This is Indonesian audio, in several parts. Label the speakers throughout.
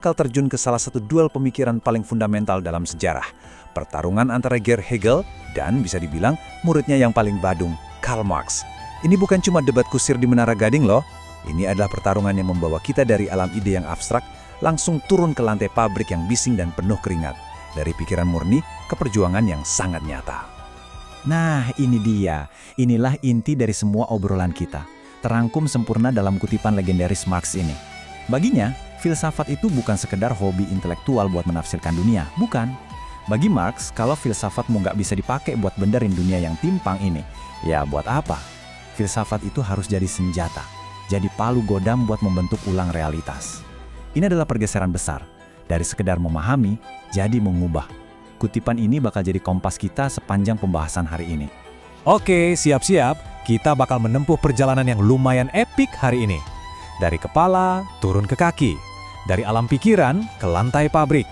Speaker 1: bakal terjun ke salah satu duel pemikiran paling fundamental dalam sejarah. Pertarungan antara Gerd Hegel dan bisa dibilang muridnya yang paling badung, Karl Marx. Ini bukan cuma debat kusir di Menara Gading loh. Ini adalah pertarungan yang membawa kita dari alam ide yang abstrak langsung turun ke lantai pabrik yang bising dan penuh keringat. Dari pikiran murni ke perjuangan yang sangat nyata.
Speaker 2: Nah, ini dia. Inilah inti dari semua obrolan kita. Terangkum sempurna dalam kutipan legendaris Marx ini. Baginya, filsafat itu bukan sekedar hobi intelektual buat menafsirkan dunia, bukan. Bagi Marx, kalau filsafatmu nggak bisa dipakai buat benerin dunia yang timpang ini, ya buat apa? Filsafat itu harus jadi senjata, jadi palu godam buat membentuk ulang realitas. Ini adalah pergeseran besar, dari sekedar memahami, jadi mengubah. Kutipan ini bakal jadi kompas kita sepanjang pembahasan hari ini.
Speaker 3: Oke, siap-siap. Kita bakal menempuh perjalanan yang lumayan epik hari ini. Dari kepala, turun ke kaki. Dari alam pikiran, ke lantai pabrik.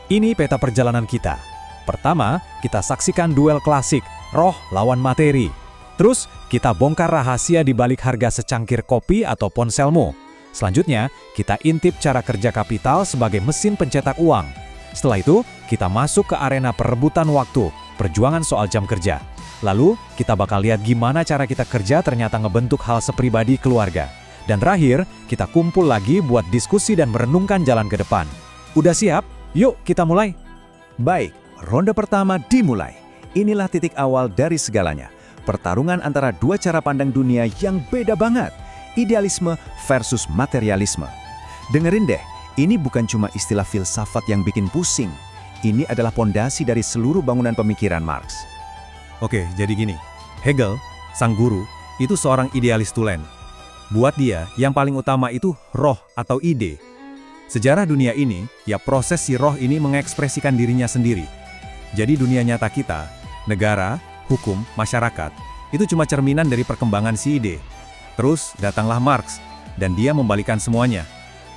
Speaker 3: Ini peta perjalanan kita. Pertama, kita saksikan duel klasik, roh lawan materi. Terus, kita bongkar rahasia di balik harga secangkir kopi atau ponselmu. Selanjutnya, kita intip cara kerja kapital sebagai mesin pencetak uang. Setelah itu, kita masuk ke arena perebutan waktu, perjuangan soal jam kerja. Lalu, kita bakal lihat gimana cara kita kerja ternyata ngebentuk hal sepribadi keluarga. Dan terakhir, kita kumpul lagi buat diskusi dan merenungkan jalan ke depan. Udah siap? Yuk, kita mulai.
Speaker 1: Baik, ronde pertama dimulai. Inilah titik awal dari segalanya. Pertarungan antara dua cara pandang dunia yang beda banget. Idealisme versus materialisme. Dengerin deh, ini bukan cuma istilah filsafat yang bikin pusing. Ini adalah pondasi dari seluruh bangunan pemikiran Marx.
Speaker 3: Oke, jadi gini. Hegel, sang guru, itu seorang idealis tulen. Buat dia, yang paling utama itu roh atau ide. Sejarah dunia ini, ya proses si roh ini mengekspresikan dirinya sendiri. Jadi dunia nyata kita, negara, hukum, masyarakat, itu cuma cerminan dari perkembangan si ide. Terus datanglah Marx, dan dia membalikan semuanya.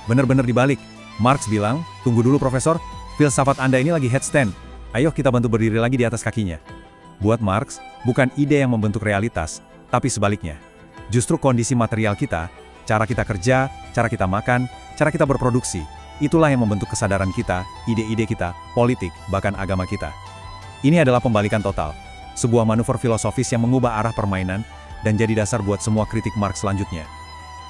Speaker 3: Bener-bener dibalik. Marx bilang, tunggu dulu profesor, filsafat Anda ini lagi headstand. Ayo kita bantu berdiri lagi di atas kakinya. Buat Marx, bukan ide yang membentuk realitas, tapi sebaliknya. Justru kondisi material kita, cara kita kerja, cara kita makan, cara kita berproduksi, itulah yang membentuk kesadaran kita, ide-ide kita, politik, bahkan agama kita. Ini adalah pembalikan total, sebuah manuver filosofis yang mengubah arah permainan dan jadi dasar buat semua kritik Marx selanjutnya.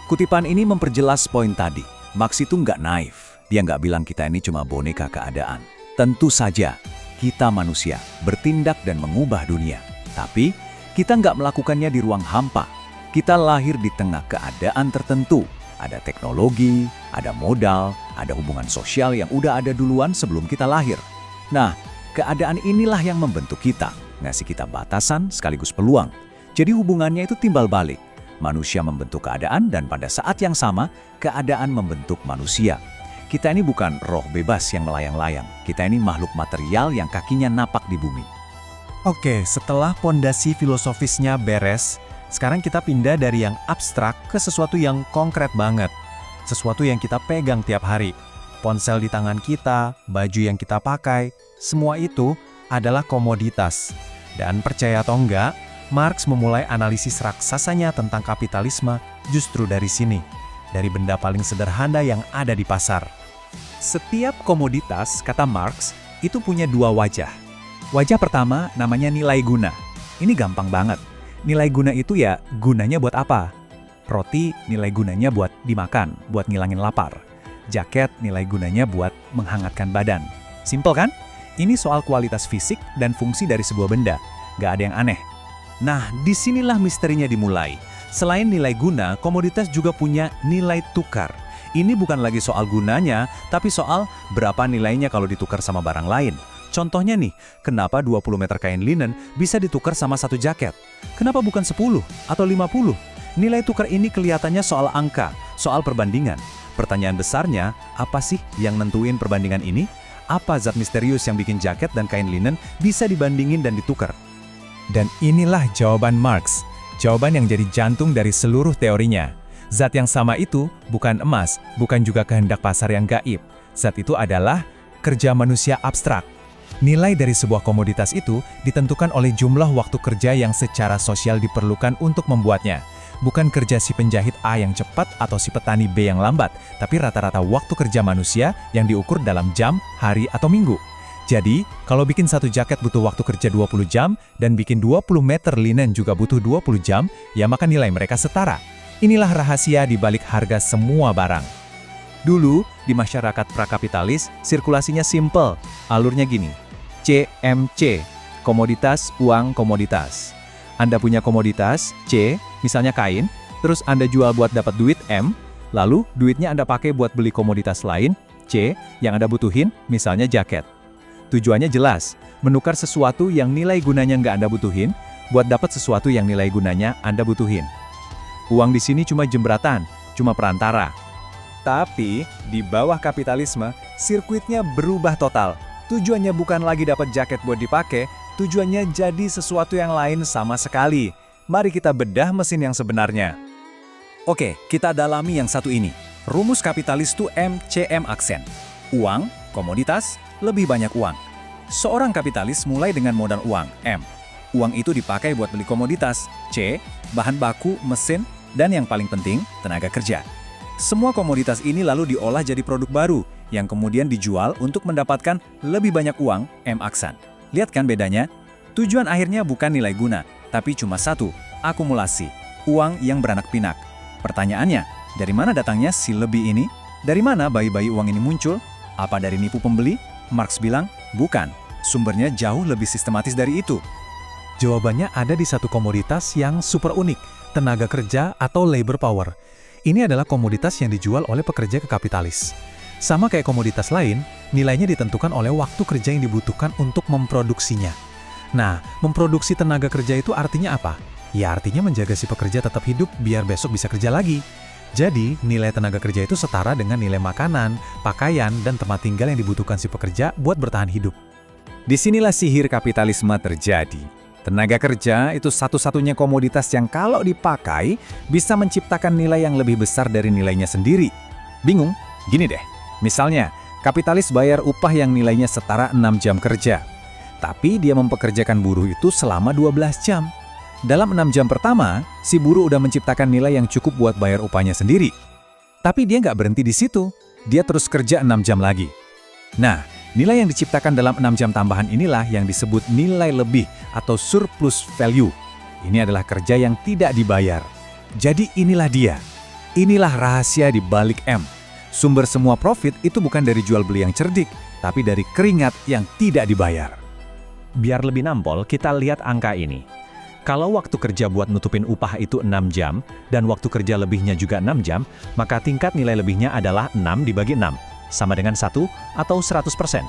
Speaker 1: Kutipan ini memperjelas poin tadi. Marx itu nggak naif. Dia nggak bilang kita ini cuma boneka keadaan. Tentu saja, kita manusia bertindak dan mengubah dunia. Tapi, kita nggak melakukannya di ruang hampa. Kita lahir di tengah keadaan tertentu. Ada teknologi, ada modal, ada hubungan sosial yang udah ada duluan sebelum kita lahir. Nah, keadaan inilah yang membentuk kita, ngasih kita batasan sekaligus peluang. Jadi hubungannya itu timbal balik. Manusia membentuk keadaan dan pada saat yang sama, keadaan membentuk manusia. Kita ini bukan roh bebas yang melayang-layang. Kita ini makhluk material yang kakinya napak di bumi.
Speaker 2: Oke, setelah pondasi filosofisnya beres, sekarang kita pindah dari yang abstrak ke sesuatu yang konkret banget. Sesuatu yang kita pegang tiap hari. Ponsel di tangan kita, baju yang kita pakai, semua itu adalah komoditas. Dan percaya atau enggak, Marx memulai analisis raksasanya tentang kapitalisme justru dari sini. Dari benda paling sederhana yang ada di pasar.
Speaker 1: Setiap komoditas, kata Marx, itu punya dua wajah. Wajah pertama namanya nilai guna. Ini gampang banget. Nilai guna itu ya gunanya buat apa? Roti nilai gunanya buat dimakan, buat ngilangin lapar. Jaket nilai gunanya buat menghangatkan badan. Simpel kan? Ini soal kualitas fisik dan fungsi dari sebuah benda. Gak ada yang aneh. Nah, disinilah misterinya dimulai. Selain nilai guna, komoditas juga punya nilai tukar. Ini bukan lagi soal gunanya, tapi soal berapa nilainya kalau ditukar sama barang lain. Contohnya nih, kenapa 20 meter kain linen bisa ditukar sama satu jaket? Kenapa bukan 10 atau 50? Nilai tukar ini kelihatannya soal angka, soal perbandingan. Pertanyaan besarnya, apa sih yang nentuin perbandingan ini? Apa zat misterius yang bikin jaket dan kain linen bisa dibandingin dan ditukar?
Speaker 3: Dan inilah jawaban Marx. Jawaban yang jadi jantung dari seluruh teorinya. Zat yang sama itu bukan emas, bukan juga kehendak pasar yang gaib. Zat itu adalah kerja manusia abstrak. Nilai dari sebuah komoditas itu ditentukan oleh jumlah waktu kerja yang secara sosial diperlukan untuk membuatnya.
Speaker 1: bukan kerja si penjahit A yang cepat atau si petani B yang lambat, tapi rata-rata waktu kerja manusia yang diukur dalam jam, hari, atau minggu. Jadi, kalau bikin satu jaket butuh waktu kerja 20 jam, dan bikin 20 meter linen juga butuh 20 jam, ya maka nilai mereka setara. Inilah rahasia di balik harga semua barang. Dulu, di masyarakat prakapitalis, sirkulasinya simple. Alurnya gini, CMC, komoditas, uang, komoditas. Anda punya komoditas, C, misalnya kain, terus Anda jual buat dapat duit, M, lalu duitnya Anda pakai buat beli komoditas lain, C, yang Anda butuhin, misalnya jaket. Tujuannya jelas, menukar sesuatu yang nilai gunanya nggak Anda butuhin, buat dapat sesuatu yang nilai gunanya Anda butuhin. Uang di sini cuma jembratan, cuma perantara. Tapi, di bawah kapitalisme, sirkuitnya berubah total. Tujuannya bukan lagi dapat jaket buat dipakai, tujuannya jadi sesuatu yang lain sama sekali. Mari kita bedah mesin yang sebenarnya. Oke, kita dalami yang satu ini. Rumus kapitalis itu MCM aksen. Uang, komoditas, lebih banyak uang. Seorang kapitalis mulai dengan modal uang, M. Uang itu dipakai buat beli komoditas, C, bahan baku, mesin, dan yang paling penting, tenaga kerja. Semua komoditas ini lalu diolah jadi produk baru, yang kemudian dijual untuk mendapatkan lebih banyak uang, M aksan. Lihat kan bedanya? Tujuan akhirnya bukan nilai guna, tapi cuma satu, akumulasi, uang yang beranak pinak. Pertanyaannya, dari mana datangnya si lebih ini? Dari mana bayi-bayi uang ini muncul? Apa dari nipu pembeli? Marx bilang, bukan. Sumbernya jauh lebih sistematis dari itu. Jawabannya ada di satu komoditas yang super unik, tenaga kerja atau labor power. Ini adalah komoditas yang dijual oleh pekerja ke kapitalis. Sama kayak komoditas lain, nilainya ditentukan oleh waktu kerja yang dibutuhkan untuk memproduksinya. Nah, memproduksi tenaga kerja itu artinya apa? Ya artinya menjaga si pekerja tetap hidup biar besok bisa kerja lagi. Jadi, nilai tenaga kerja itu setara dengan nilai makanan, pakaian, dan tempat tinggal yang dibutuhkan si pekerja buat bertahan hidup. Disinilah sihir kapitalisme terjadi. Tenaga kerja itu satu-satunya komoditas yang kalau dipakai bisa menciptakan nilai yang lebih besar dari nilainya sendiri. Bingung? Gini deh. Misalnya, kapitalis bayar upah yang nilainya setara 6 jam kerja. Tapi dia mempekerjakan buruh itu selama 12 jam. Dalam 6 jam pertama, si buruh udah menciptakan nilai yang cukup buat bayar upahnya sendiri. Tapi dia nggak berhenti di situ. Dia terus kerja 6 jam lagi. Nah, nilai yang diciptakan dalam 6 jam tambahan inilah yang disebut nilai lebih atau surplus value. Ini adalah kerja yang tidak dibayar. Jadi inilah dia. Inilah rahasia di balik M. Sumber semua profit itu bukan dari jual beli yang cerdik, tapi dari keringat yang tidak dibayar. Biar lebih nampol, kita lihat angka ini. Kalau waktu kerja buat nutupin upah itu 6 jam, dan waktu kerja lebihnya juga 6 jam, maka tingkat nilai lebihnya adalah 6 dibagi 6, sama dengan 1 atau 100%.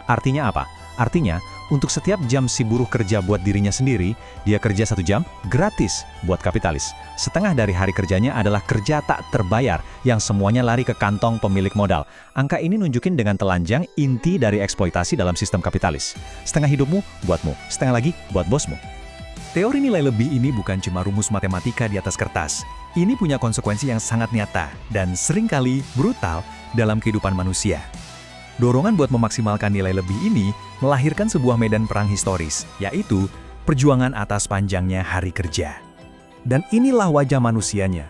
Speaker 1: Artinya apa? Artinya, untuk setiap jam si buruh kerja buat dirinya sendiri, dia kerja 1 jam gratis buat kapitalis. Setengah dari hari kerjanya adalah kerja tak terbayar yang semuanya lari ke kantong pemilik modal. Angka ini nunjukin dengan telanjang inti dari eksploitasi dalam sistem kapitalis. Setengah hidupmu buatmu, setengah lagi buat bosmu. Teori nilai lebih ini bukan cuma rumus matematika di atas kertas. Ini punya konsekuensi yang sangat nyata dan seringkali brutal dalam kehidupan manusia. Dorongan buat memaksimalkan nilai lebih ini melahirkan sebuah medan perang historis, yaitu perjuangan atas panjangnya hari kerja. Dan inilah wajah manusianya.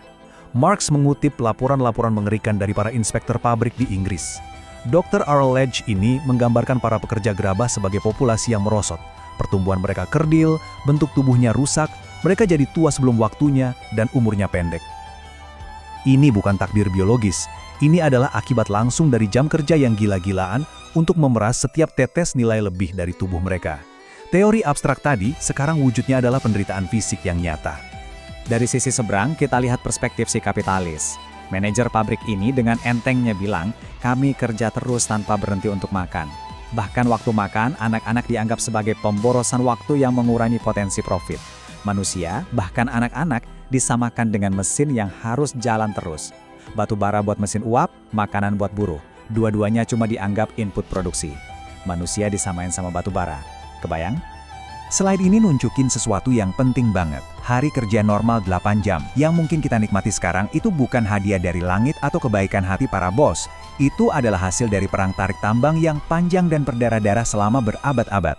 Speaker 1: Marx mengutip laporan-laporan mengerikan dari para inspektur pabrik di Inggris. Dr. Arledge ini menggambarkan para pekerja gerabah sebagai populasi yang merosot. Pertumbuhan mereka kerdil, bentuk tubuhnya rusak, mereka jadi tua sebelum waktunya, dan umurnya pendek. Ini bukan takdir biologis. Ini adalah akibat langsung dari jam kerja yang gila-gilaan untuk memeras setiap tetes nilai lebih dari tubuh mereka. Teori abstrak tadi sekarang wujudnya adalah penderitaan fisik yang nyata.
Speaker 2: Dari sisi seberang, kita lihat perspektif si kapitalis. Manajer pabrik ini dengan entengnya bilang, kami kerja terus tanpa berhenti untuk makan. Bahkan waktu makan, anak-anak dianggap sebagai pemborosan waktu yang mengurangi potensi profit. Manusia, bahkan anak-anak, disamakan dengan mesin yang harus jalan terus. Batu bara buat mesin uap, makanan buat buruh. Dua-duanya cuma dianggap input produksi. Manusia disamain sama batu bara. Kebayang?
Speaker 1: Slide ini nunjukin sesuatu yang penting banget. Hari kerja normal 8 jam yang mungkin kita nikmati sekarang itu bukan hadiah dari langit atau kebaikan hati para bos. Itu adalah hasil dari perang tarik tambang yang panjang dan berdarah-darah selama berabad-abad.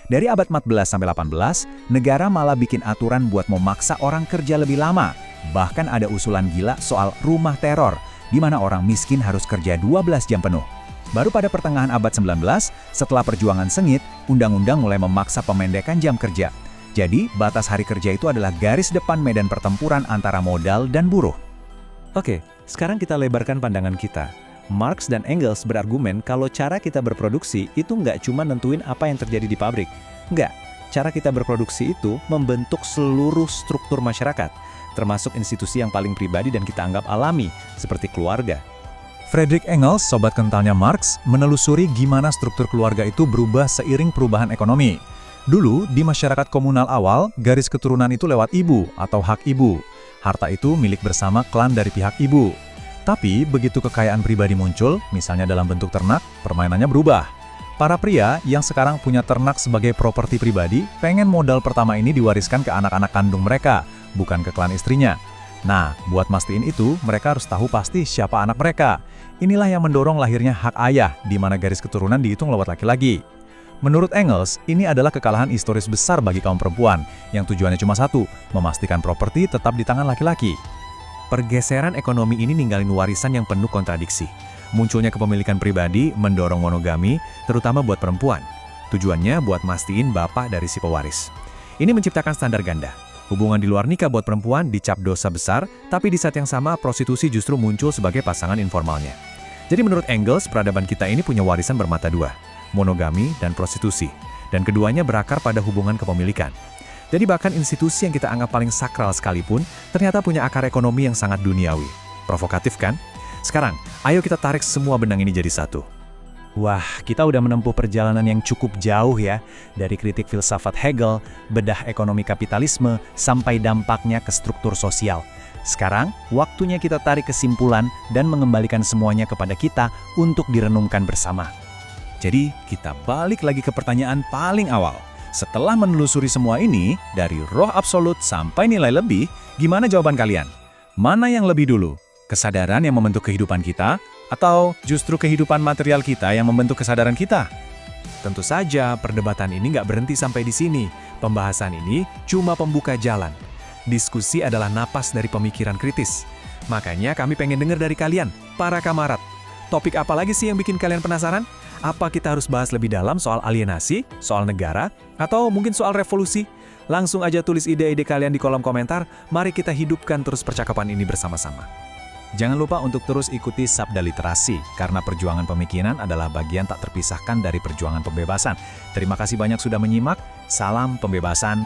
Speaker 1: Dari abad 14 sampai 18, negara malah bikin aturan buat memaksa orang kerja lebih lama.
Speaker 2: Bahkan ada usulan gila soal rumah teror, di mana orang miskin harus kerja 12 jam penuh. Baru pada pertengahan abad 19, setelah perjuangan sengit, undang-undang mulai memaksa pemendekan jam kerja. Jadi, batas hari kerja itu adalah garis depan medan pertempuran antara modal dan buruh.
Speaker 3: Oke, sekarang kita lebarkan pandangan kita. Marx dan Engels berargumen kalau cara kita berproduksi itu nggak cuma nentuin apa yang terjadi di pabrik. Nggak, cara kita berproduksi itu membentuk seluruh struktur masyarakat, termasuk institusi yang paling pribadi dan kita anggap alami, seperti keluarga.
Speaker 1: Friedrich Engels, sobat kentalnya Marx, menelusuri gimana struktur keluarga itu berubah seiring perubahan ekonomi. Dulu, di masyarakat komunal awal, garis keturunan itu lewat ibu atau hak ibu. Harta itu milik bersama klan dari pihak ibu. Tapi, begitu kekayaan pribadi muncul, misalnya dalam bentuk ternak, permainannya berubah. Para pria yang sekarang punya ternak sebagai properti pribadi, pengen modal pertama ini diwariskan ke anak-anak kandung mereka, bukan ke klan istrinya. Nah, buat mastiin itu, mereka harus tahu pasti siapa anak mereka. Inilah yang mendorong lahirnya hak ayah, di mana garis keturunan dihitung lewat laki-laki. Menurut Engels, ini adalah kekalahan historis besar bagi kaum perempuan, yang tujuannya cuma satu, memastikan properti tetap di tangan laki-laki.
Speaker 3: Pergeseran ekonomi ini ninggalin warisan yang penuh kontradiksi. Munculnya kepemilikan pribadi mendorong monogami, terutama buat perempuan. Tujuannya buat mastiin bapak dari si pewaris. Ini menciptakan standar ganda. Hubungan di luar nikah buat perempuan dicap dosa besar, tapi di saat yang sama prostitusi justru muncul sebagai pasangan informalnya. Jadi menurut Engels, peradaban kita ini punya warisan bermata dua, monogami dan prostitusi. Dan keduanya berakar pada hubungan kepemilikan. Jadi bahkan institusi yang kita anggap paling sakral sekalipun, ternyata punya akar ekonomi yang sangat duniawi. Provokatif kan? Sekarang, ayo kita tarik semua benang ini jadi satu.
Speaker 1: Wah, kita udah menempuh perjalanan yang cukup jauh ya, dari kritik filsafat Hegel, bedah ekonomi kapitalisme, sampai dampaknya ke struktur sosial. Sekarang, waktunya kita tarik kesimpulan dan mengembalikan semuanya kepada kita untuk direnungkan bersama. Jadi, kita balik lagi ke pertanyaan paling awal. Setelah menelusuri semua ini, dari roh absolut sampai nilai lebih, gimana jawaban kalian? Mana yang lebih dulu? Kesadaran yang membentuk kehidupan kita, atau justru kehidupan material kita yang membentuk kesadaran kita?
Speaker 3: Tentu saja, perdebatan ini nggak berhenti sampai di sini. Pembahasan ini cuma pembuka jalan. Diskusi adalah napas dari pemikiran kritis. Makanya kami pengen dengar dari kalian, para kamarat. Topik apa lagi sih yang bikin kalian penasaran? Apa kita harus bahas lebih dalam soal alienasi, soal negara, atau mungkin soal revolusi? Langsung aja tulis ide-ide kalian di kolom komentar. Mari kita hidupkan terus percakapan ini bersama-sama.
Speaker 1: Jangan lupa untuk terus ikuti Sabda Literasi, karena perjuangan pemikiran adalah bagian tak terpisahkan dari perjuangan pembebasan. Terima kasih banyak sudah menyimak. Salam pembebasan.